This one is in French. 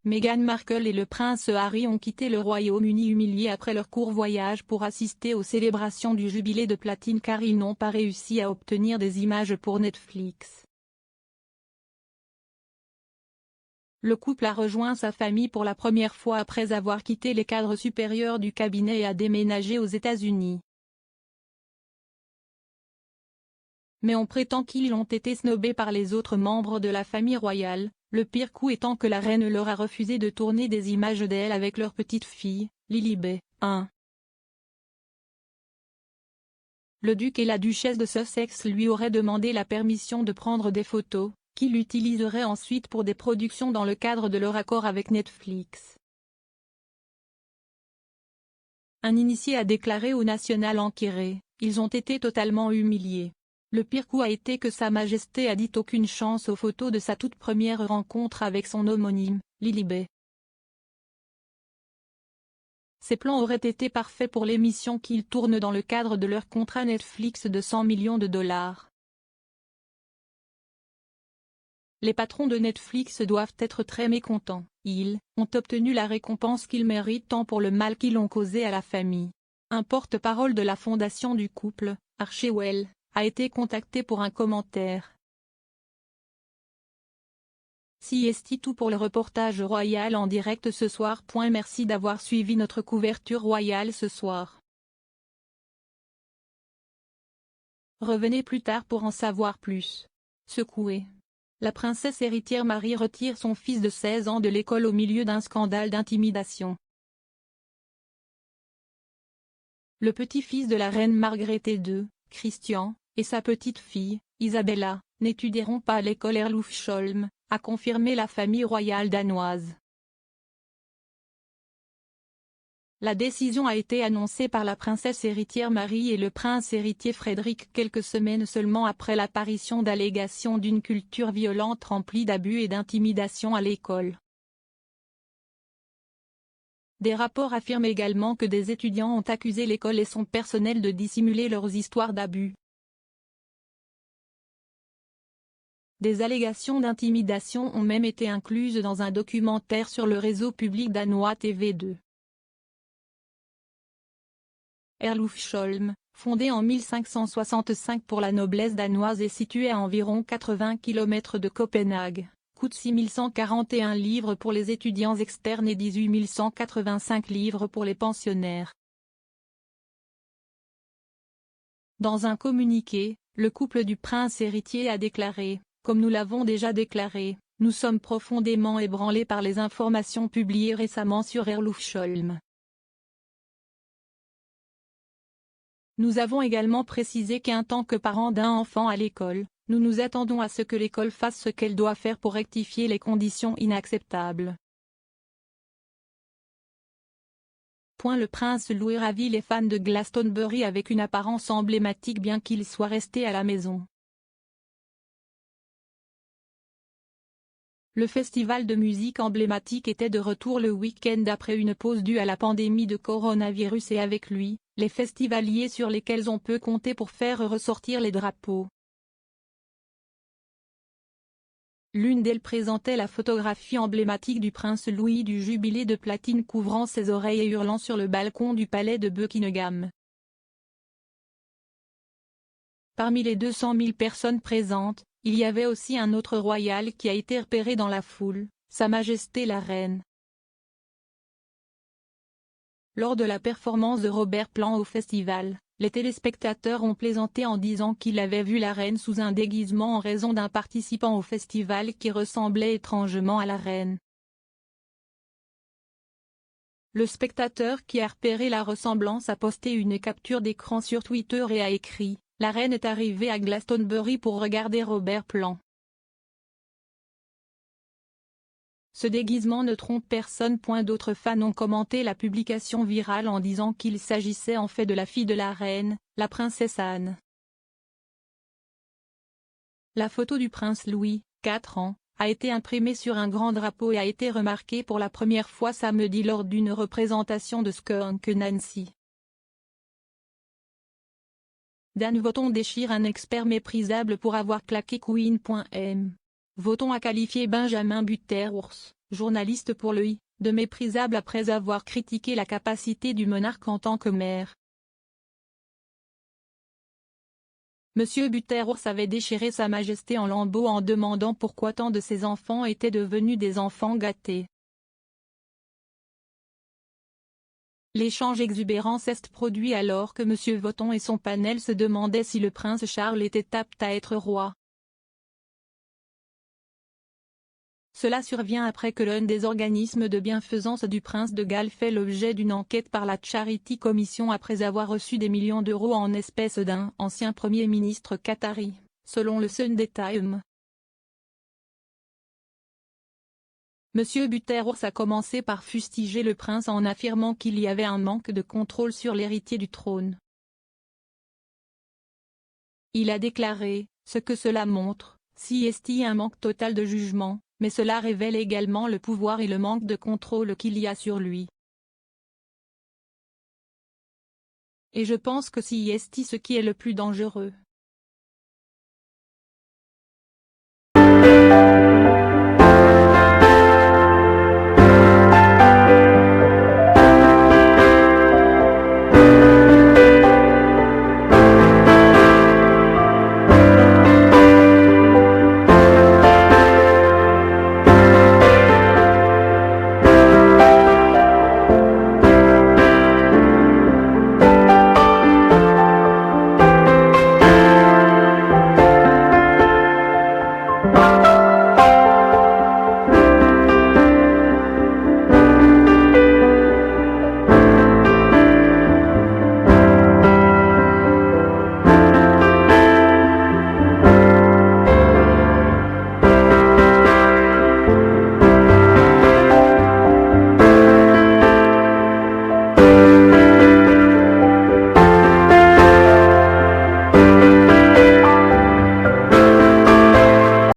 Meghan Markle et le prince Harry ont quitté le Royaume-Uni humiliés après leur court voyage pour assister aux célébrations du jubilé de platine car ils n'ont pas réussi à obtenir des images pour Netflix. Le couple a rejoint sa famille pour la première fois après avoir quitté les cadres supérieurs du cabinet et a déménagé aux États-Unis. Mais on prétend qu'ils ont été snobés par les autres membres de la famille royale, le pire coup étant que la reine leur a refusé de tourner des images d'elle avec leur petite fille, Lilibet, 1. Le duc et la duchesse de Sussex lui auraient demandé la permission de prendre des photos, qu'il utiliserait ensuite pour des productions dans le cadre de leur accord avec Netflix. Un initié a déclaré au National Enquirer, « Ils ont été totalement humiliés. Le pire coup a été que Sa Majesté a dit aucune chance aux photos de sa toute première rencontre avec son homonyme, Lilibet. Ces plans auraient été parfaits pour l'émission qu'ils tournent dans le cadre de leur contrat Netflix de 100 millions de dollars. Les patrons de Netflix doivent être très mécontents. Ils ont obtenu la récompense qu'ils méritent tant pour le mal qu'ils ont causé à la famille. » Un porte-parole de la fondation du couple, Archewell, a été contacté pour un commentaire. C'est tout pour le reportage royal en direct ce soir. Merci d'avoir suivi notre couverture royale ce soir. Revenez plus tard pour en savoir plus. Secouée. La princesse héritière Marie retire son fils de 16 ans de l'école au milieu d'un scandale d'intimidation. Le petit-fils de la reine Margrethe II, Christian, et sa petite-fille, Isabella, n'étudieront pas à l'école Herlufsholm, a confirmé la famille royale danoise. La décision a été annoncée par la princesse héritière Marie et le prince héritier Frédéric quelques semaines seulement après l'apparition d'allégations d'une culture violente remplie d'abus et d'intimidation à l'école. Des rapports affirment également que des étudiants ont accusé l'école et son personnel de dissimuler leurs histoires d'abus. Des allégations d'intimidation ont même été incluses dans un documentaire sur le réseau public danois TV2. Herlufsholm, fondé en 1565 pour la noblesse danoise et situé à environ 80 km de Copenhague, coûte 6 141 livres pour les étudiants externes et 18 185 livres pour les pensionnaires. Dans un communiqué, le couple du prince héritier a déclaré, « Comme nous l'avons déjà déclaré, nous sommes profondément ébranlés par les informations publiées récemment sur Herlufsholm. Nous avons également précisé qu'en tant que parents d'un enfant à l'école, nous nous attendons à ce que l'école fasse ce qu'elle doit faire pour rectifier les conditions inacceptables. » Le prince Louis ravit les fans de Glastonbury avec une apparence emblématique bien qu'il soit resté à la maison. Le festival de musique emblématique était de retour le week-end après une pause due à la pandémie de coronavirus et avec lui, les festivaliers sur lesquels on peut compter pour faire ressortir les drapeaux. L'une d'elles présentait la photographie emblématique du prince Louis du jubilé de platine couvrant ses oreilles et hurlant sur le balcon du palais de Buckingham. Parmi les 200 000 personnes présentes, il y avait aussi un autre royal qui a été repéré dans la foule, Sa Majesté la Reine. Lors de la performance de Robert Plant au festival, les téléspectateurs ont plaisanté en disant qu'ils avaient vu la reine sous un déguisement en raison d'un participant au festival qui ressemblait étrangement à la reine. Le spectateur qui a repéré la ressemblance a posté une capture d'écran sur Twitter et a écrit « La reine est arrivée à Glastonbury pour regarder Robert Plant. » Ce déguisement ne trompe personne. D'autres fans ont commenté la publication virale en disant qu'il s'agissait en fait de la fille de la reine, la princesse Anne. La photo du prince Louis, 4 ans, a été imprimée sur un grand drapeau et a été remarquée pour la première fois samedi lors d'une représentation de Skunk Nancy. Dan Wootton déchire un expert méprisable pour avoir claqué Queen.m. Voton a qualifié Benjamin Butter-Urs, journaliste pour le de méprisable après avoir critiqué la capacité du monarque en tant que maire. Monsieur Butter-Urs avait déchiré Sa Majesté en lambeaux en demandant pourquoi tant de ses enfants étaient devenus des enfants gâtés. L'échange exubérant s'est produit alors que Monsieur Voton et son panel se demandaient si le prince Charles était apte à être roi. Cela survient après que l'un des organismes de bienfaisance du prince de Galles fait l'objet d'une enquête par la Charity Commission après avoir reçu des millions d'euros en espèces d'un ancien Premier ministre qatari, selon le Sunday Times. Monsieur Butter-Urs a commencé par fustiger le prince en affirmant qu'il y avait un manque de contrôle sur l'héritier du trône. Il a déclaré, ce que cela montre, c'est un manque total de jugement, mais cela révèle également le pouvoir et le manque de contrôle qu'il y a sur lui. Et je pense que c'est ce qui est le plus dangereux.